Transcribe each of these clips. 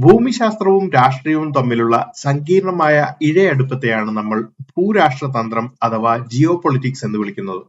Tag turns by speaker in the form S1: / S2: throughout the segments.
S1: ഭൂമിശാസ്ത്രവും രാഷ്ട്രീയവും തമ്മിലുള്ള സങ്കീർണമായ ഇഴയടുപ്പത്തെയാണ് നമ്മൾ ഭൂരാഷ്ട്രതന്ത്രം അഥവാ ജിയോ പൊളിറ്റിക്സ് എന്ന് വിളിക്കുന്നത്.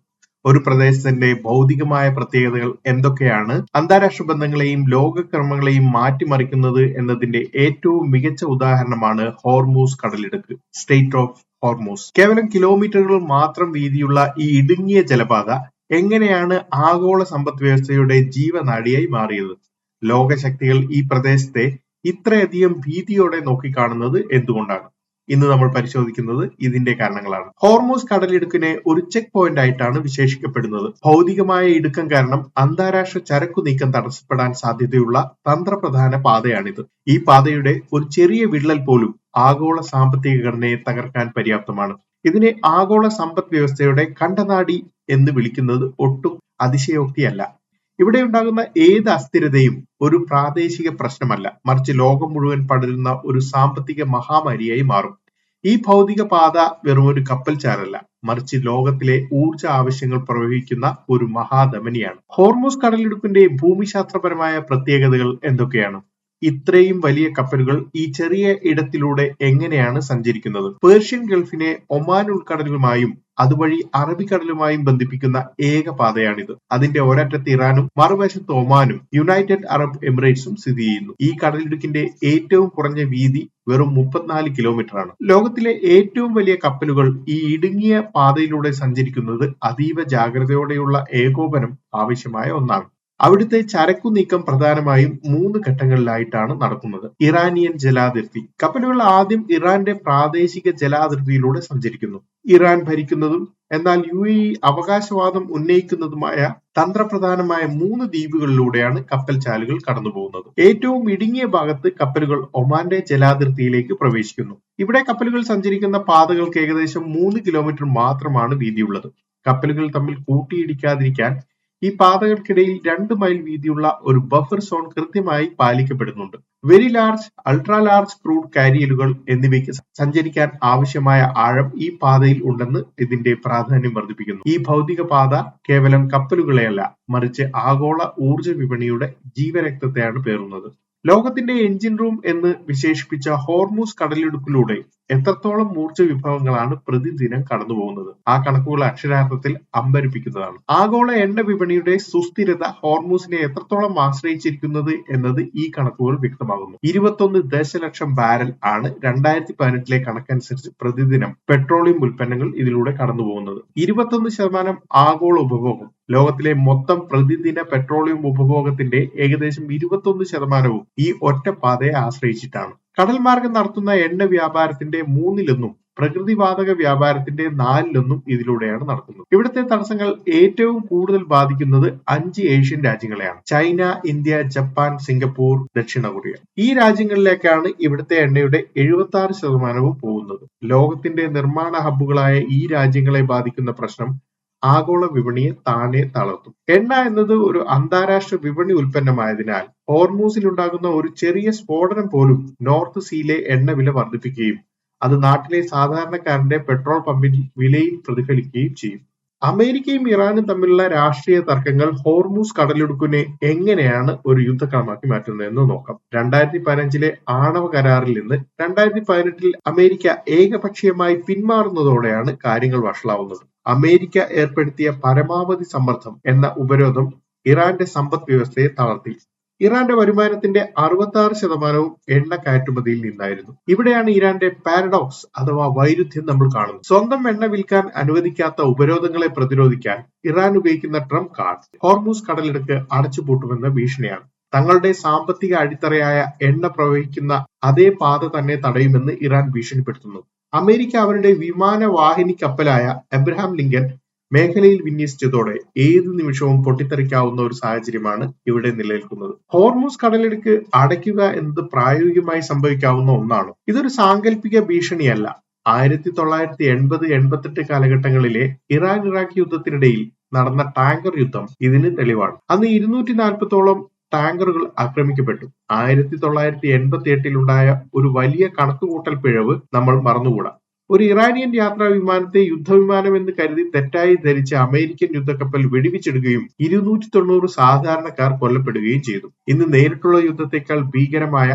S1: ഒരു പ്രദേശത്തിന്റെ ഭൗതികമായ പ്രത്യേകതകൾ എന്തൊക്കെയാണ് അന്താരാഷ്ട്ര ബന്ധങ്ങളെയും ലോകക്രമങ്ങളെയും മാറ്റിമറിക്കുന്നത് എന്നതിന്റെ ഏറ്റവും മികച്ച ഉദാഹരണമാണ് ഹോർമൂസ് കടലിടുക്ക്, സ്റ്റേറ്റ് ഓഫ് ഹോർമൂസ്. കേവലം കിലോമീറ്ററുകൾ മാത്രം വീതിയുള്ള ഈ ഇടുങ്ങിയ ജലപാത എങ്ങനെയാണ് ആഗോള സമ്പദ് വ്യവസ്ഥയുടെ ജീവനാഡിയായി മാറിയത്? ലോകശക്തികൾ ഈ പ്രദേശത്തെ ഇത്രയധികം ഭീതിയോടെ നോക്കിക്കാണുന്നത് എന്തുകൊണ്ടാണ്? ഇന്ന് നമ്മൾ പരിശോധിക്കുന്നത് ഇതിന്റെ കാരണങ്ങളാണ്. ഹോർമൂസ് കടലിടുക്കിനെ ഒരു ചെക്ക് പോയിന്റ് ആയിട്ടാണ് വിശേഷിക്കപ്പെടുന്നത്. ഭൗതികമായ ഇടുക്കം കാരണം അന്താരാഷ്ട്ര ചരക്കു നീക്കം തടസ്സപ്പെടാൻ സാധ്യതയുള്ള തന്ത്രപ്രധാന പാതയാണിത്. ഈ പാതയുടെ ഒരു ചെറിയ വിള്ളൽ പോലും ആഗോള സാമ്പത്തിക ഘടനയെ തകർക്കാൻ പര്യാപ്തമാണ്. ഇതിനെ ആഗോള സമ്പദ് വ്യവസ്ഥയുടെ കണ്ടനാടി എന്ന് വിളിക്കുന്നത് ഒട്ടും അതിശയോക്തിയല്ല. ഇവിടെ ഉണ്ടാകുന്ന ഏത് അസ്ഥിരതയും ഒരു പ്രാദേശിക പ്രശ്നമല്ല, മറിച്ച് ലോകം മുഴുവൻ പടരുന്ന ഒരു സാമ്പത്തിക മഹാമാരിയായി മാറും. ഈ ഭൗതിക പാത വെറും ഒരു കപ്പൽ ചാലല്ല, മറിച്ച് ലോകത്തിലെ ഊർജ ആവശ്യങ്ങൾ പ്രവഹിക്കുന്ന ഒരു മഹാധമനിയാണ്. ഹോർമൂസ് കടലിടുക്കിന്റെ ഭൂമിശാസ്ത്രപരമായ പ്രത്യേകതകൾ എന്തൊക്കെയാണ്? ഇത്രയും വലിയ കപ്പലുകൾ ഈ ചെറിയ ഇടത്തിലൂടെ എങ്ങനെയാണ് സഞ്ചരിക്കുന്നത്? പേർഷ്യൻ ഗൾഫിനെ ഒമാൻ ഉൾക്കടലുമായും അതുവഴി അറബിക്കടലുമായും ബന്ധിപ്പിക്കുന്ന ഏക പാതയാണിത്. അതിന്റെ ഒരറ്റത്ത് ഇറാനും മറുവശത്ത് ഒമാനും യുണൈറ്റഡ് അറബ് എമിറേറ്റ്സും സ്ഥിതി ചെയ്യുന്നു. ഈ കടലിടുക്കിന്റെ ഏറ്റവും കുറഞ്ഞ വീതി വെറും 34 കിലോമീറ്റർ ആണ്. ലോകത്തിലെ ഏറ്റവും വലിയ കപ്പലുകൾ ഈ ഇടുങ്ങിയ പാതയിലൂടെ സഞ്ചരിക്കുന്നത് അതീവ ജാഗ്രതയോടെയുള്ള ഏകോപനം ആവശ്യമായ ഒന്നാണ്. അവിടുത്തെ ചരക്കു നീക്കം പ്രധാനമായും 3 ഘട്ടങ്ങളിലായിട്ടാണ് നടക്കുന്നത്. ഇറാനിയൻ ജലാതിർത്തി. കപ്പലുകൾ ആദ്യം ഇറാന്റെ പ്രാദേശിക ജലാതിർത്തിയിലൂടെ സഞ്ചരിക്കുന്നു. ഇറാൻ ഭരിക്കുന്നതും എന്നാൽ UAE അവകാശവാദം ഉന്നയിക്കുന്നതുമായ തന്ത്രപ്രധാനമായ 3 ദ്വീപുകളിലൂടെയാണ് കപ്പൽ ചാലുകൾ കടന്നുപോകുന്നത്. ഏറ്റവും ഇടുങ്ങിയ ഭാഗത്ത് കപ്പലുകൾ ഒമാന്റെ ജലാതിർത്തിയിലേക്ക് പ്രവേശിക്കുന്നു. ഇവിടെ കപ്പലുകൾ സഞ്ചരിക്കുന്ന പാതകൾക്ക് ഏകദേശം 3 കിലോമീറ്റർ മാത്രമാണ് വീതിയുള്ളത്. കപ്പലുകൾ തമ്മിൽ കൂട്ടിയിടിക്കാതിരിക്കാൻ ഈ പാതകൾക്കിടയിൽ 2 മൈൽ വീതിയുള്ള ഒരു ബഫർ സോൺ കൃത്യമായി പാലിക്കപ്പെടുന്നുണ്ട്. Very large, ultra large crude കാരിയലുകൾ എന്നിവയ്ക്ക് സഞ്ചരിക്കാൻ ആവശ്യമായ ആഴം ഈ പാതയിൽ ഉണ്ടെന്ന് ഇതിന്റെ പ്രാധാന്യം വർദ്ധിപ്പിക്കുന്നു. ഈ ഭൗതിക പാത കേവലം കപ്പലുകളെയല്ല, മറിച്ച് ആഗോള ഊർജ വിപണിയുടെ ജീവരക്തത്തെയാണ് പേറുന്നത്. ലോകത്തിന്റെ എഞ്ചിൻ റൂം എന്ന് വിശേഷിപ്പിച്ച ഹോർമൂസ് കടലിടുക്കിലൂടെ എത്രത്തോളം ഊർജ വിഭവങ്ങളാണ് പ്രതിദിനം കടന്നുപോകുന്നത്? ആ കണക്കുകൾ അക്ഷരാർത്ഥത്തിൽ അമ്പരിപ്പിക്കുന്നതാണ്. ആഗോള എണ്ണ വിപണിയുടെ സുസ്ഥിരത ഹോർമൂസിനെ എത്രത്തോളം ആശ്രയിച്ചിരിക്കുന്നത് എന്നത് ഈ കണക്കുകൾ വ്യക്തമാകുന്നു. 21 ദശലക്ഷം ബാരൽ ആണ് 2018 കണക്കനുസരിച്ച് പ്രതിദിനം പെട്രോളിയം ഉൽപ്പന്നങ്ങൾ ഇതിലൂടെ കടന്നുപോകുന്നത്. 21% ആഗോള ഉപഭോഗം. ലോകത്തിലെ മൊത്തം പ്രതിദിന പെട്രോളിയം ഉപഭോഗത്തിന്റെ ഏകദേശം 21% ഈ ഒറ്റ പാതയെ ആശ്രയിച്ചിട്ടാണ്. കടൽ മാർഗം നടത്തുന്ന എണ്ണ വ്യാപാരത്തിന്റെ 3/1, പ്രകൃതിവാതക വ്യാപാരത്തിന്റെ 4/1 ഇതിലൂടെയാണ് നടക്കുന്നത്. ഇവിടുത്തെ തടസ്സങ്ങൾ ഏറ്റവും കൂടുതൽ ബാധിക്കുന്നത് 5 ഏഷ്യൻ രാജ്യങ്ങളെയാണ്: ചൈന, ഇന്ത്യ, ജപ്പാൻ, സിംഗപ്പൂർ, ദക്ഷിണ കൊറിയ. ഈ രാജ്യങ്ങളിലേക്കാണ് ഇവിടുത്തെ എണ്ണയുടെ 76% പോകുന്നത്. ലോകത്തിന്റെ നിർമ്മാണ ഹബ്ബുകളായ ഈ രാജ്യങ്ങളെ ബാധിക്കുന്ന പ്രശ്നം ആഗോള വിപണിയെ താനെ തളർത്തും. എണ്ണ എന്നത് ഒരു അന്താരാഷ്ട്ര വിപണി ഉൽപ്പന്നമായതിനാൽ ഹോർമൂസിൽ ഉണ്ടാകുന്ന ഒരു ചെറിയ സ്ഫോടനം പോലും നോർത്ത് സീയിലെ എണ്ണ വില വർദ്ധിപ്പിക്കുകയും അത് നാട്ടിലെ സാധാരണക്കാരന്റെ പെട്രോൾ പമ്പിൽ വിലയിൽ പ്രതിഫലിക്കുകയും ചെയ്യും. അമേരിക്കയും ഇറാനും തമ്മിലുള്ള രാഷ്ട്രീയ തർക്കങ്ങൾ ഹോർമൂസ് കടലിടുക്കിനെ എങ്ങനെയാണ് ഒരു യുദ്ധക്കളമാക്കി മാറ്റുന്നത് എന്ന് നോക്കാം. 2015 ആണവ കരാറിൽ നിന്ന് 2018 അമേരിക്ക ഏകപക്ഷീയമായി പിന്മാറുന്നതോടെയാണ് കാര്യങ്ങൾ വഷളാവുന്നത്. അമേരിക്ക ഏർപ്പെടുത്തിയ പരമാവധി സമ്മർദ്ദം എന്ന ഉപരോധം ഇറാന്റെ സമ്പദ് വ്യവസ്ഥയെ തളർത്തി. ഇറാന്റെ വരുമാനത്തിന്റെ 66% എണ്ണ കയറ്റുമതിയിൽ നിന്നായിരുന്നു. ഇവിടെയാണ് ഇറാന്റെ പാരഡോക്സ് അഥവാ വൈരുദ്ധ്യം നമ്മൾ കാണുന്നത്. സ്വന്തം എണ്ണ വിൽക്കാൻ അനുവദിക്കാത്ത ഉപരോധങ്ങളെ പ്രതിരോധിക്കാൻ ഇറാൻ ഉപയോഗിക്കുന്ന ട്രംപ് കാർഡ് ഹോർമൂസ് കടലിടുക്ക് അടച്ചുപൂട്ടുമെന്ന ഭീഷണിയാണ്. തങ്ങളുടെ സാമ്പത്തിക അടിത്തറയായ എണ്ണ പ്രവഹിക്കുന്ന അതേ പാത തന്നെ തടയുമെന്ന് ഇറാൻ ഭീഷണിപ്പെടുത്തുന്നു. അമേരിക്ക അവരുടെ വിമാനവാഹിനി കപ്പലായ എബ്രഹാം ലിങ്കൻ മേഖലയിൽ വിന്യസിച്ചതോടെ ഏത് നിമിഷവും പൊട്ടിത്തെറിക്കാവുന്ന ഒരു സാഹചര്യമാണ് ഇവിടെ നിലനിൽക്കുന്നത്. ഹോർമൂസ് കടലിടുക്ക് അടയ്ക്കുക എന്നത് പ്രായോഗികമായി സംഭവിക്കാവുന്ന ഒന്നാണ്. ഇതൊരു സാങ്കല്പിക ഭീഷണിയല്ല. 1980-88 കാലഘട്ടങ്ങളിലെ ഇറാൻ ഇറാഖ് യുദ്ധത്തിനിടയിൽ നടന്ന ടാങ്കർ യുദ്ധം ഇതിന് തെളിവാണ്. അന്ന് 240ഓളം ടാങ്കറുകൾ ആക്രമിക്കപ്പെട്ടു. 1988 ഉണ്ടായ ഒരു വലിയ കണക്കുകൂട്ടൽ പിഴവ് നമ്മൾ മറന്നുകൂടാ. ഒരു ഇറാനിയൻ യാത്രാ വിമാനത്തെ യുദ്ധവിമാനം എന്ന് കരുതി തെറ്റായി ധരിച്ച അമേരിക്കൻ യുദ്ധക്കപ്പൽ വെടിവെച്ചിടുകയും 290 സാധാരണക്കാർ കൊല്ലപ്പെടുകയും ചെയ്തു. ഇന്ന് നേരിട്ടുള്ള യുദ്ധത്തെക്കാൾ ഭീകരമായ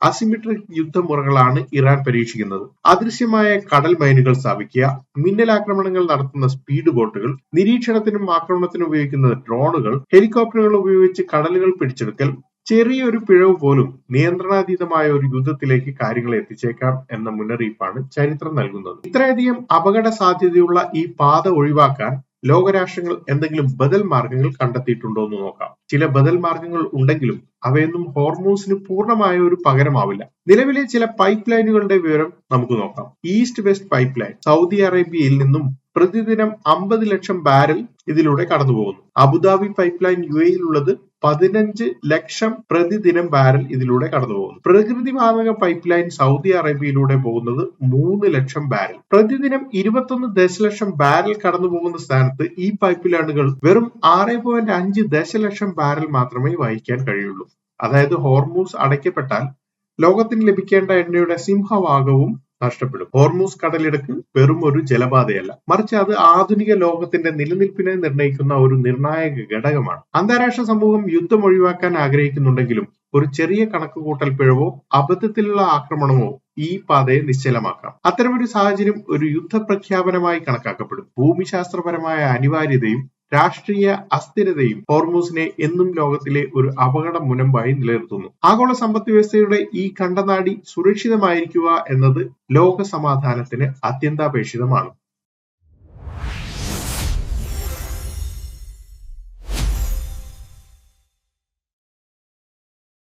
S1: അസിമെട്രിക് യുദ്ധമുറകളാണ് ഇറാൻ പരീക്ഷിക്കുന്നത്. അദൃശ്യമായ കടൽ മൈനുകൾ സ്ഥാപിക്കുക, മിന്നലാക്രമണങ്ങൾ നടത്തുന്ന സ്പീഡ് ബോട്ടുകൾ, നിരീക്ഷണത്തിനും ആക്രമണത്തിനും ഉപയോഗിക്കുന്ന ഡ്രോണുകൾ, ഹെലികോപ്റ്ററുകൾ ഉപയോഗിച്ച് കടലുകൾ പിടിച്ചെടുക്കൽ, ചെറിയൊരു പിഴവ് പോലും നിയന്ത്രണാതീതമായ ഒരു യുദ്ധത്തിലേക്ക് കാര്യങ്ങളെ എത്തിച്ചേക്കാം എന്ന മുന്നറിയിപ്പാണ് ചരിത്രം നൽകുന്നത്. ഇത്രയധികം അപകട സാധ്യതയുള്ള ഈ പാത ഒഴിവാക്കാൻ ലോകരാഷ്ട്രങ്ങൾ എന്തെങ്കിലും ബദൽ മാർഗങ്ങൾ കണ്ടെത്തിയിട്ടുണ്ടോ എന്ന് നോക്കാം. ചില ബദൽ മാർഗങ്ങൾ ഉണ്ടെങ്കിലും അവയൊന്നും ഹോർമൂസിന് പൂർണ്ണമായ ഒരു പകരമാവില്ല. നിലവിലെ ചില പൈപ്പ് ലൈനുകളുടെ വിവരം നമുക്ക് നോക്കാം. East west pipe line Saudi അറേബ്യയിൽ നിന്നും പ്രതിദിനം 50 ലക്ഷം ബാരൽ ഇതിലൂടെ കടന്നുപോകുന്നു. അബുദാബി പൈപ്പ് ലൈൻ UAE-യിലുള്ളത് 15 ലക്ഷം പ്രതിദിനം ബാരൽ ഇതിലൂടെ കടന്നുപോകുന്നു. പ്രകൃതിവാതക പൈപ്പ് ലൈൻ സൗദി അറേബ്യയിലൂടെ പോകുന്നത് 3 ലക്ഷം ബാരൽ. പ്രതിദിനം 21 ദശലക്ഷം ബാരൽ കടന്നു പോകുന്ന സ്ഥാനത്ത് ഈ പൈപ്പ് ലൈനുകൾ വെറും 6.5 ദശലക്ഷം ബാരൽ മാത്രമേ വഹിക്കാൻ കഴിയുള്ളൂ. അതായത് ഹോർമൂസ് അടയ്ക്കപ്പെട്ടാൽ ലോകത്തിന് ലഭിക്കേണ്ട എണ്ണയുടെ സിംഹഭാഗവും നഷ്ടപ്പെടും. ഹോർമൂസ് കടലിടുക്ക് വെറും ഒരു ജലപാതയല്ല, മറിച്ച് അത് ആധുനിക ലോകത്തിന്റെ നിലനിൽപ്പിനെ നിർണ്ണയിക്കുന്ന ഒരു നിർണായക ഘടകമാണ്. അന്താരാഷ്ട്ര സമൂഹം യുദ്ധം ഒഴിവാക്കാൻ ആഗ്രഹിക്കുന്നുണ്ടെങ്കിലും ഒരു ചെറിയ കണക്കുകൂട്ടൽ പിഴവോ അബദ്ധത്തിലുള്ള ആക്രമണമോ ഈ പാതയെ നിശ്ചലമാക്കാം. അത്തരമൊരു സാഹചര്യം ഒരു യുദ്ധപ്രഖ്യാപനമായി കണക്കാക്കപ്പെടും. ഭൂമിശാസ്ത്രപരമായ അനിവാര്യതയും രാഷ്ട്രീയ അസ്ഥിരതയും ഹോർമൂസിനെ എന്നും ലോകത്തിലെ ഒരു അപകട മുനമ്പായി നിലനിർത്തുന്നു. ആഗോള സമ്പദ് വ്യവസ്ഥയുടെ ഈ കണ്ടനാടി സുരക്ഷിതമായിരിക്കുക എന്നത് ലോക സമാധാനത്തിന് അത്യന്താപേക്ഷിതമാണ്.